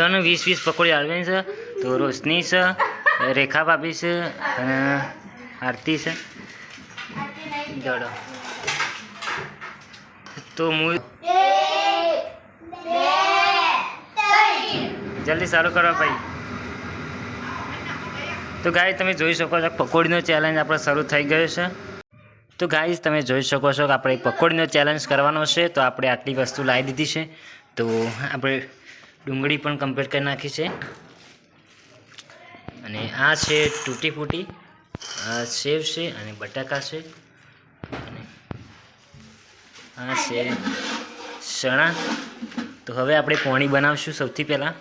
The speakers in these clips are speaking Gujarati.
બધાને 20-20 પકોડી આલવાની છે। તો રોશની છે, રેખા ભાભી છે અને આરતી છે। દડો તો હું જલ્દી ચાલુ કરો ભાઈ। તો ગાઈસ તમે જોઈ શકો છો પકોડીનો ચેલેન્જ આપણો શરૂ થઈ ગયો છે। તો ગાઈસ તમે જોઈ શકો છો કે આપણે પકોડીનો ચેલેન્જ કરવાનો છે। તો આપણે આટલી વસ્તુ લાવી દીધી છે। તો આપણે ડુંગળી પણ કમ્પ્લીટ કરી નાખી છે અને આ છે તૂટી ફૂટી, આ સેવ છે અને બટાકા છે અને આ છે ચણા। તો હવે આપણે પાણી બનાવશું સૌથી પહેલાં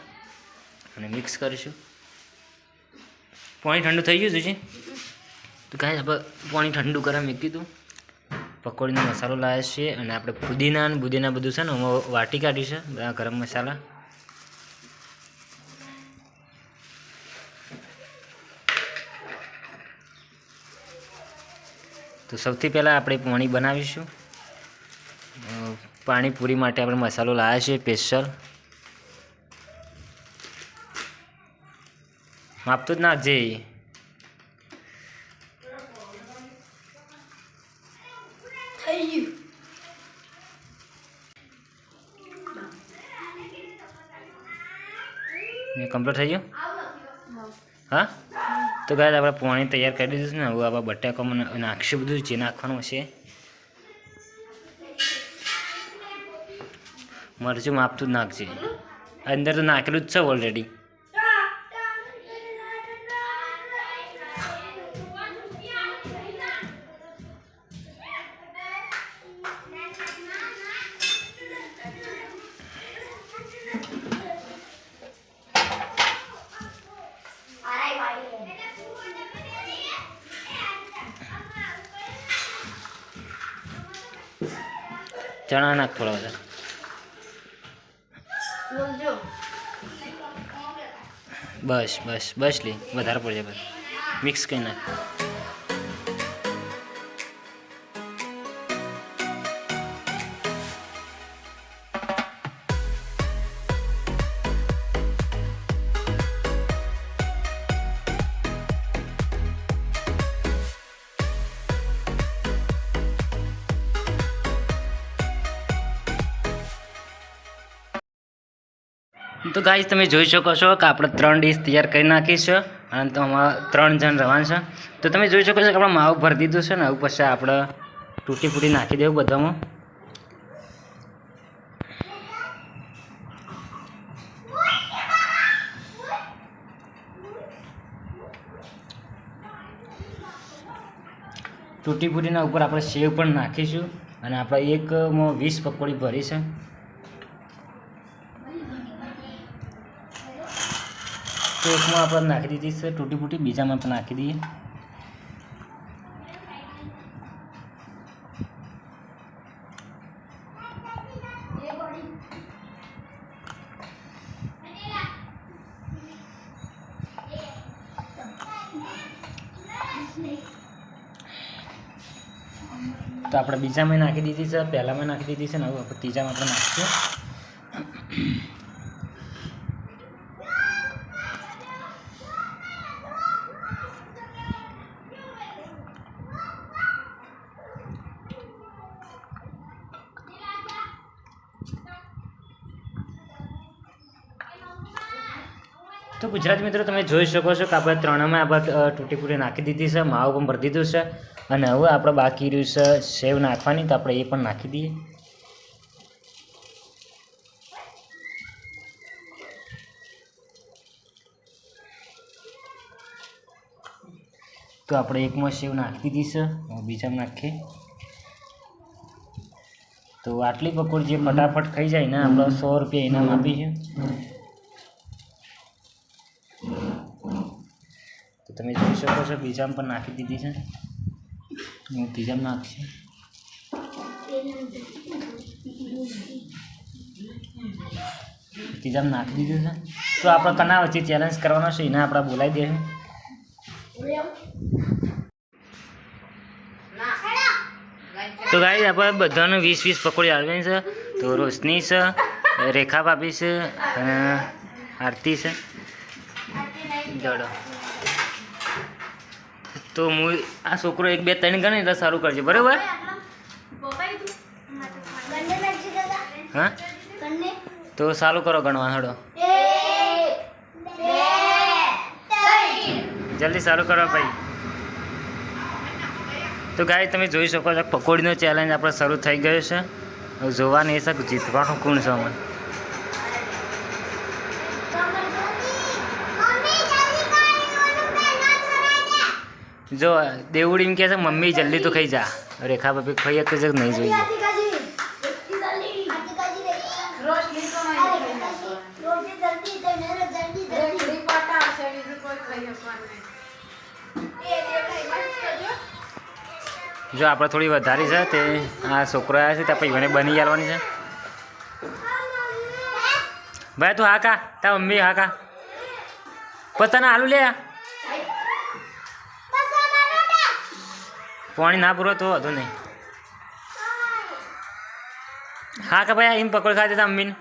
અને મિક્સ કરીશું। પાણી ઠંડુ થઈ ગયું છે। તો ગાઈસ આપણે પાણી ઠંડુ કરવા મૂકી દીધું। પકોડીનો મસાલો લાવ્યા છીએ અને આપણે પુદીના અને બુદીના બધું છે ને એમાં વાટી કાઢી છે બધા ગરમ મસાલા। તો સૌથી પહેલાં આપણે પાણી બનાવીશું। પાણીપુરી માટે આપણે મસાલો લાવ્યા છીએ સ્પેશિયલ। માપતું જ નાખજે। કમ્પ્લીટ થઈ ગયું? હા, તો ગાઈસ આપણે પાણી તૈયાર કરી દીધું છે ને। હવે આપણે બટાકામાં નાખીશું બધું જે નાખવાનું હશે। મરચું માપતું જ નાખજે, અંદર તો નાખેલું જ છે ઓલરેડી। ચણા નાખ થોડા બધા, બસ બસ બસ લે, વધારે પડશે બસ, મિક્સ કરી નાખ। તો ગાઈસ તમે જોઈ શકો છો કે આપણે 3 ડીશ તૈયાર કરી નાખી છે અને તો આમાં 3 જણ રહેવાનું છે। તો તમે જોઈ શકો છો કે આપણે માવું ભરી દીધું છે ને। હવે પછી આપણે તૂટી ફૂટી નાખી દેવું બધામાં। તૂટી ફૂટીના ઉપર આપણે સેવ પણ નાખીશું અને આપણે એકમાં 20 પકોડી ભરી છે। તો એકમાં આપણે નાખી દીધી છે તૂટી ફૂટી, બીજામાં પણ નાખી દઈએ। તો આપણે બીજામાં નાખી દીધી છે, પહેલામાં નાખી દીધી છે ને હવે ત્રીજામાં આપણે નાખીશું। તો ગુજરાતી મિત્રો તમે જોઈ શકો છો કે આપણે 3માં આપણે તૂટી ફૂટી નાખી દીધી છે, માવું પણ ભરી દીધું છે અને હવે આપણે બાકી રહ્યું છે સેવ નાખવાની। તો આપણે એ પણ નાખી દઈએ। તો આપણે એકમાં સેવ નાખી દીધી છે, બીજામાં નાખીએ। તો આટલી પકોડી જે ફટાફટ ખાઈ જાય ને આપણે 100 રૂપિયા ઇનામ આપીશું। તો તમે જોઈ શકો છો બીજામાં પણ નાખી દીધી છે, હું ત્રીજામાં નાખીશ। ત્રીજામાં નાખી દીધું છે। તો આપણે કના વચ્ચે ચેલેન્જ કરવાનો છે એને આપણે બોલાવી દઈએ। તો ગાઈસ આપણે બધાને 20-20 પકોડી આલવાની છે। તો રોશની છે, રેખા ભાભી છે અને આરતી છે જોડો તો હું આ છોકરો 1 2 3 ગણે એટલે સારું કરજો બરાબર હા તો ચાલુ કરો ગણવા હડો જલ્દી ચાલુ કરો ભાઈ તો ગાય તમે જોઈ શકો છો પકોડીનો ચેલેન્જ આપણે શરૂ થઈ ગયો છે હવે જોવાની એ છે જીતવાનું કોણ છે અમે જો દેવડી એમ કહે છે મમ્મી જલ્દી તો ખાઈ જા રેખા ભાભી ખાઈ તો જ નહીં જોઈએ જો આપણે થોડી વધારી છે તે આ છોકરો આવ્યા છે ત્યાં પછી મને બની આવવાની છે ભાઈ તું હા કા તા મમ્મી હા કા પોતાના આલુ લે પાણી ના પૂરો તો વધુ નહીં હા કા ભાઈ એમ પકોડ ખાઈ દેતા મમ્મીને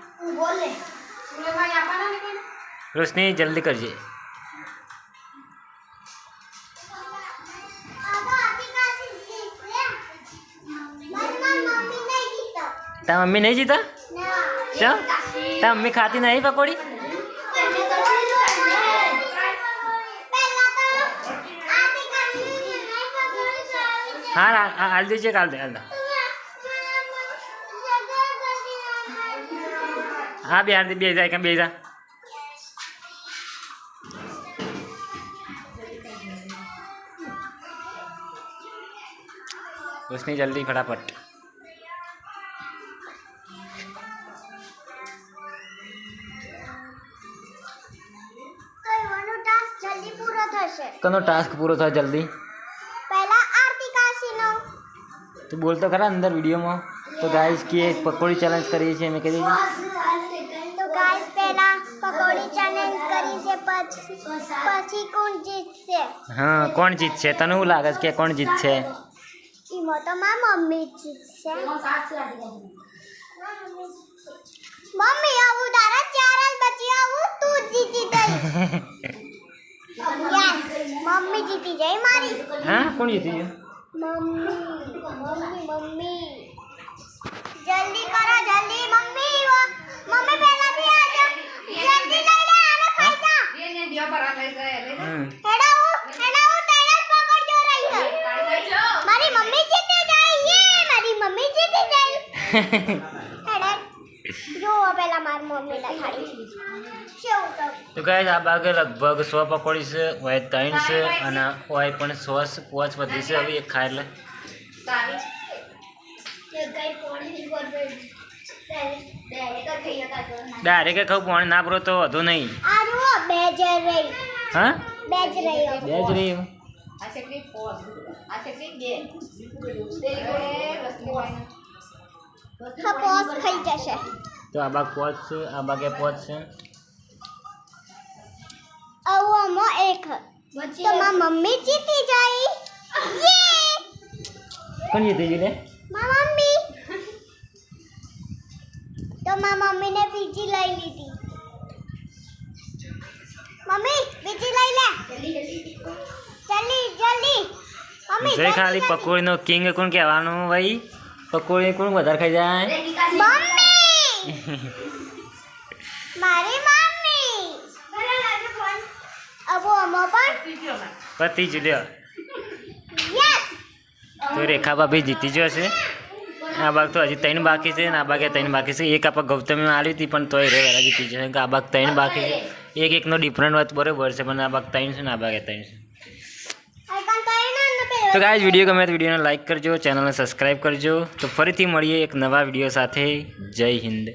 રોશની જલ્દી કરજે ता मम्मी नहीं जीता क्या ता मम्मी खाती नहीं पकौड़ी हाँ हाल दीजिए काल दे हाँ बिहार दे बेजा क्या बेजा उसने जल्दी फटाफट कनो टास्क पूरा था जल्दी पहला आरती काशीनो तो बोलता खरा अंदर वीडियो में तो गाइस की एक पकोड़ी चैलेंज करी छे मैं कही तो गाइस पहला पकोड़ी चैलेंज करी छे પછી કોણ જીતશે हाँ कौन जीतશે तने હું લાગે છે કે કોણ જીતશે ઈમો તો મારી મમ્મી જીતશે મમ્મી આવું તારા 4 જ બચી આવું તું જીતી ગઈ यस मम्मी जीती जाए मारी हाँ कौन जीती है मम्मी मम्मी मम्मी जल्दी करो जल्दी मम्मी मम्मी पहला भी आ जा जल्दी ले ले आने पैसा ये ने दिया बरा ले गए हेडा वो तेरा पकड़ जो रही है मारी मम्मी जीती जाए ये मारी मम्मी जीती जाए हेडा जो पहला मार मम्मी ला खाड़ी तो गाइस आ बागे लगभग 100 पकोड़ी से वह 3 से અને ઓય પણ 100 પોચ વધી છે હવે એક ખાઈ લે ડાયરેક્ટ ખાવ પાણી ના પૂરો તો વધુ નહીં આ જો બેજ રહી હા બેજ રહી આ ચકલી પોચ આ ચકલી બે પોચ ખાઈ જશે તો આ બાગ પોચ છે આ બાગે પોચ છે अवो एक तो माँ मम्मी जीती जाई ये कौन जीती जी ले माँ मम्मी तो माँ मम्मी ने बीजी लाई ली थी मम्मी बीजी लाई ले जल्दी जल्दी मम्मी जय खाली पकोड़ी नो किंग कोण कहेवानो भाई पकोड़ी कोण વધારે ખાઈ જાય मम्मी मारी मम्मी अब वो अम्मा पर પતિ જ લ્યો यस તો રેખા ભાભી જીતી જશે આ બાગ તો હજી 3 બાકી છે ને આ બાગે 3 બાકી છે એક આપણે ગૌતમી આલી હતી પણ તોય રે વેલા જીતી જશે કે આ બાગ 3 બાકી છે એક એકનો ડિફરન્ટ વાત બરોબર છે પણ આ બાગ 3 છે ને આ બાગે 3 છે તો ગાઈસ વિડીયો ગમે તો વિડીયોને લાઈક કરજો ચેનલને સબસ્ક્રાઈબ કરજો તો ફરીથી મળીએ એક નવા વિડીયો સાથે જય હિન્દ।